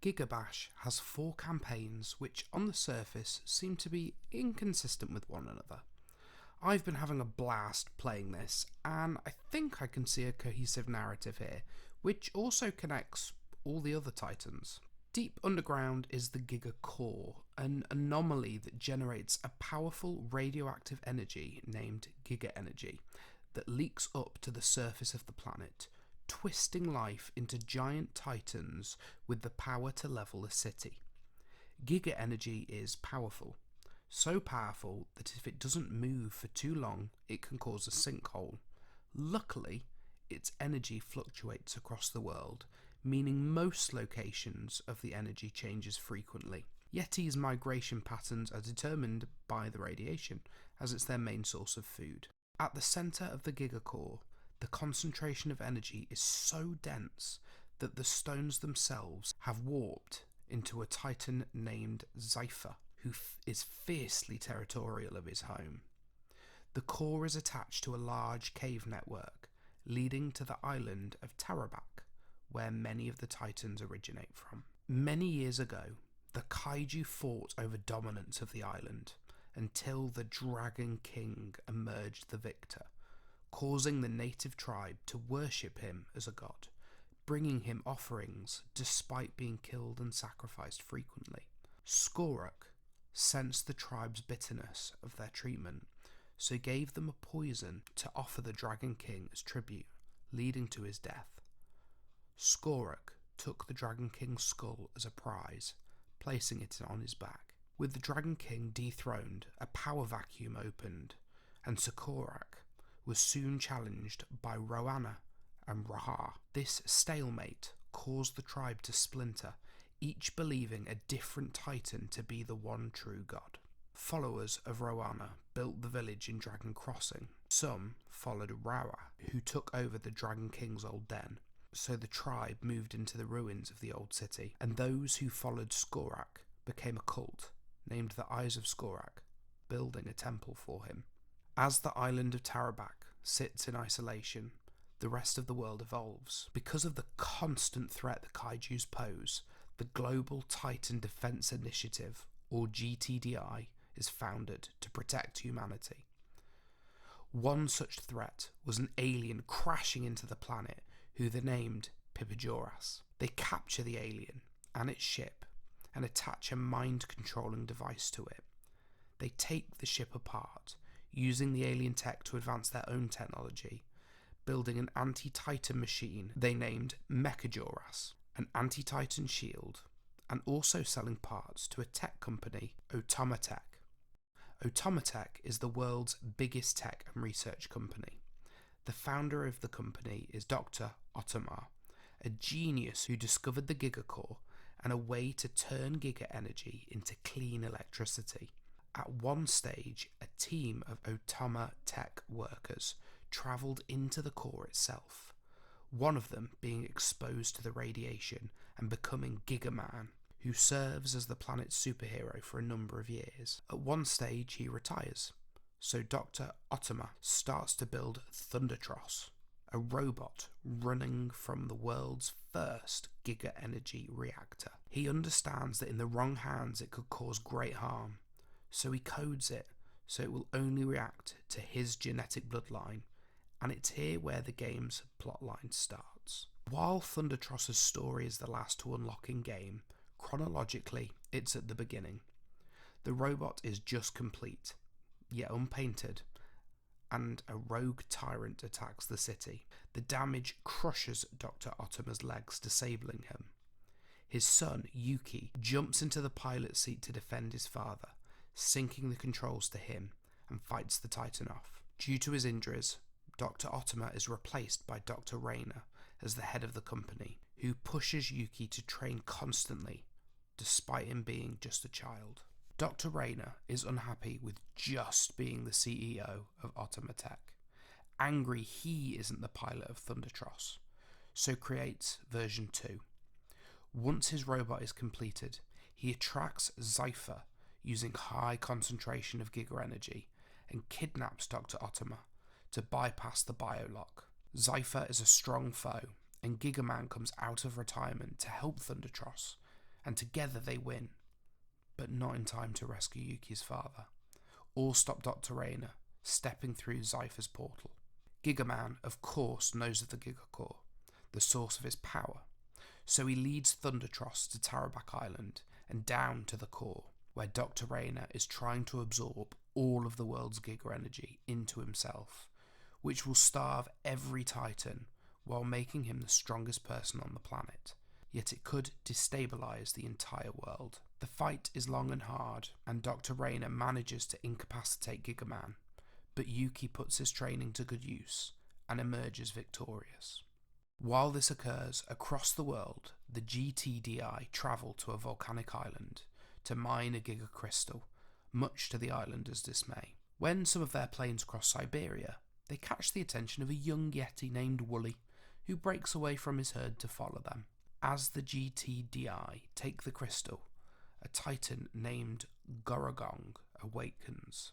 Gigabash has 4 campaigns which on the surface seem to be inconsistent with one another. I've been having a blast playing this, and I think I can see a cohesive narrative here, which also connects all the other Titans. Deep underground is the Giga core, an anomaly that generates a powerful radioactive energy named Giga energy that leaks up to the surface of the planet, twisting life into giant titans with the power to level a city. Giga energy is powerful, so powerful that if it doesn't move for too long, it can cause a sinkhole. Luckily, its energy fluctuates across the world, meaning most locations of the energy changes frequently. Yeti's migration patterns are determined by the radiation, as it's their main source of food. At the centre of the Giga core, the concentration of energy is so dense that the stones themselves have warped into a titan named Zyva, who is fiercely territorial of his home. The core is attached to a large cave network, leading to the island of R.O.J.A.K, where many of the titans originate from. Many years ago, the Kaiju fought over dominance of the island, until the Dragon King emerged the victor, causing the native tribe to worship him as a god, bringing him offerings despite being killed and sacrificed frequently. Sorak sensed the tribe's bitterness of their treatment, so gave them a poison to offer the Dragon King as tribute, leading to his death. Sorak took the Dragon King's skull as a prize, placing it on his back. With the Dragon King dethroned, a power vacuum opened, and Sorak was soon challenged by Rohanna and Rawa. This stalemate caused the tribe to splinter, each believing a different titan to be the one true god. Followers of Rohanna built the village in Dragon Crossing. Some followed Rawa, who took over the Dragon King's old den, so the tribe moved into the ruins of the old city, and those who followed Sorak became a cult, named the Eyes of Sorak, building a temple for him. As the island of R.O.J.A.K sits in isolation, the rest of the world evolves. Because of the constant threat the Kaijus pose, the Global Titan Defense Initiative, or GTDI, is founded to protect humanity. One such threat was an alien crashing into the planet, who they named Pipijuras. They capture the alien and its ship and attach a mind-controlling device to it. They take the ship apart, using the alien tech to advance their own technology, building an anti-Titan machine they named Mecha Pipijuras, an anti-Titan shield, and also selling parts to a tech company, R.O.J.A.K. R.O.J.A.K is the world's biggest tech and research company. The founder of the company is Dr. R.O.J.A.K, a genius who discovered the Giga core and a way to turn Giga energy into clean electricity. At one stage, a team of R.O.J.A.K tech workers travelled into the core itself, one of them being exposed to the radiation and becoming Gigaman, who serves as the planet's superhero for a number of years. At one stage, he retires, so Dr. R.O.J.A.K starts to build Thundatross, a robot running from the world's first Giga energy reactor. He understands that in the wrong hands it could cause great harm, so he codes it so it will only react to his genetic bloodline, and it's here where the game's plotline starts. While Thundatross's story is the last to unlock in game, chronologically it's at the beginning. The robot is just complete, yet unpainted, and a rogue tyrant attacks the city. The damage crushes Dr. R.O.J.A.K's legs, disabling him. His son, Yuki, jumps into the pilot seat to defend his father, syncing the controls to him, and fights the Titan off. Due to his injuries, Dr. R.O.J.A.K is replaced by Dr. R.O.J.A.K as the head of the company, who pushes Yuki to train constantly, despite him being just a child. Dr. R.O.J.A.K is unhappy with just being the CEO of R.O.J.A.K, angry he isn't the pilot of Thundatross, so creates version 2. Once his robot is completed, he attracts Zyva using high concentration of Giga energy and kidnaps Dr. R.O.J.A.K to bypass the biolock. Zyva is a strong foe, and Gigaman comes out of retirement to help Thundatross and together they win, but not in time to rescue Yuki's father, or stop Dr. Raina stepping through Zyva's portal. Gigaman, of course, knows of the Giga Core, the source of his power, so he leads Thundatross to Tarabak Island and down to the core, where Dr. Raina is trying to absorb all of the world's Giga energy into himself, which will starve every Titan while making him the strongest person on the planet, yet it could destabilise the entire world. The fight is long and hard, and Dr. Raina manages to incapacitate Gigaman, but Yuki puts his training to good use and emerges victorious. While this occurs across the world, the GTDI travel to a volcanic island to mine a Giga crystal, much to the islanders' dismay. When some of their planes cross Siberia, they catch the attention of a young Yeti named Wooly, who breaks away from his herd to follow them. As the GTDI take the crystal, a Titan named Gorogong awakens.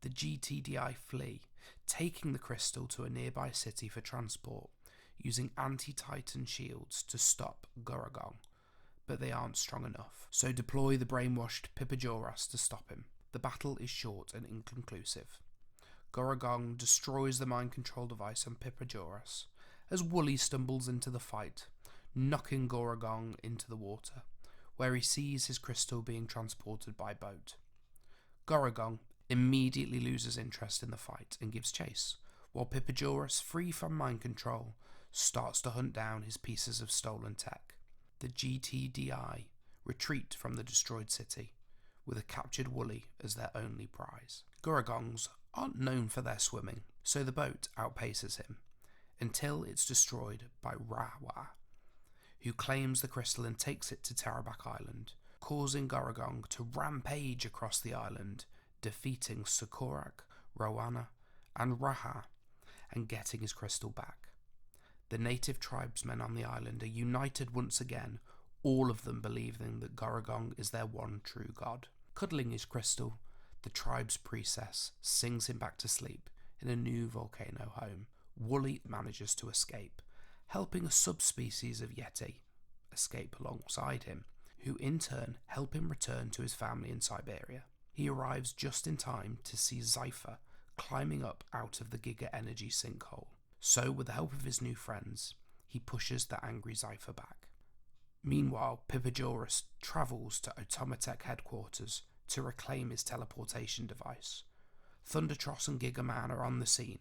The GTDI flee, taking the crystal to a nearby city for transport, using anti-Titan shields to stop Gorogong, but they aren't strong enough, so deploy the brainwashed Pipijuras to stop him. The battle is short and inconclusive. Gorogong destroys the mind control device on Pipijuras as Wooly stumbles into the fight, knocking Gorogong into the water, where he sees his crystal being transported by boat. Gorogong immediately loses interest in the fight and gives chase, while Pipijuras, free from mind control, starts to hunt down his pieces of stolen tech. The GTDI retreat from the destroyed city, with a captured Wooly as their only prize. Gorogongs aren't known for their swimming, so the boat outpaces him, until it's destroyed by Rawa, who claims the crystal and takes it to Tarabak Island, causing Gorogong to rampage across the island, defeating Sorak, Rohanna, and Raha, and getting his crystal back. The native tribesmen on the island are united once again, all of them believing that Gorogong is their one true god. Cuddling his crystal, the tribe's priestess sings him back to sleep in a new volcano home. Wooly manages to escape, helping a subspecies of Yeti escape alongside him, who in turn help him return to his family in Siberia. He arrives just in time to see Zyva climbing up out of the Giga energy sinkhole. So, with the help of his new friends, he pushes the angry Zyva back. Meanwhile, Pipijuras travels to Automatech headquarters to reclaim his teleportation device. Thundatross and Gigaman are on the scene,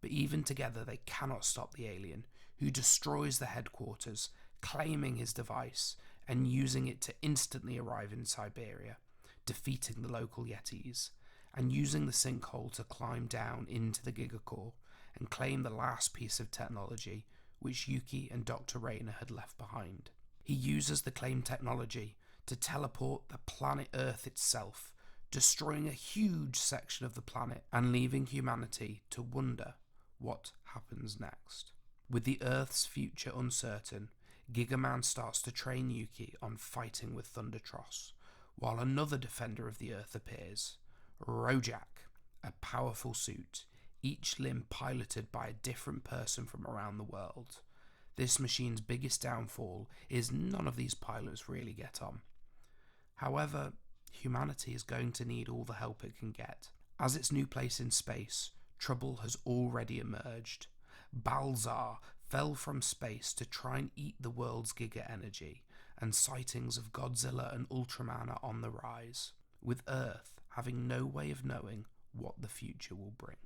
but even together they cannot stop the alien, who destroys the headquarters, claiming his device and using it to instantly arrive in Siberia, defeating the local Yetis, and using the sinkhole to climb down into the Gigacore and claim the last piece of technology which Yuki and Dr. Raina had left behind. He uses the claimed technology to teleport the planet Earth itself, destroying a huge section of the planet and leaving humanity to wonder what happens next. With the Earth's future uncertain, Gigaman starts to train Yuki on fighting with Thundatross, while another defender of the Earth appears, R.O.J.A.K, a powerful suit, each limb piloted by a different person from around the world. This machine's biggest downfall is none of these pilots really get on. However, humanity is going to need all the help it can get. As its new place in space, trouble has already emerged. Balzar fell from space to try and eat the world's Giga energy, and sightings of Godzilla and Ultraman are on the rise, with Earth having no way of knowing what the future will bring.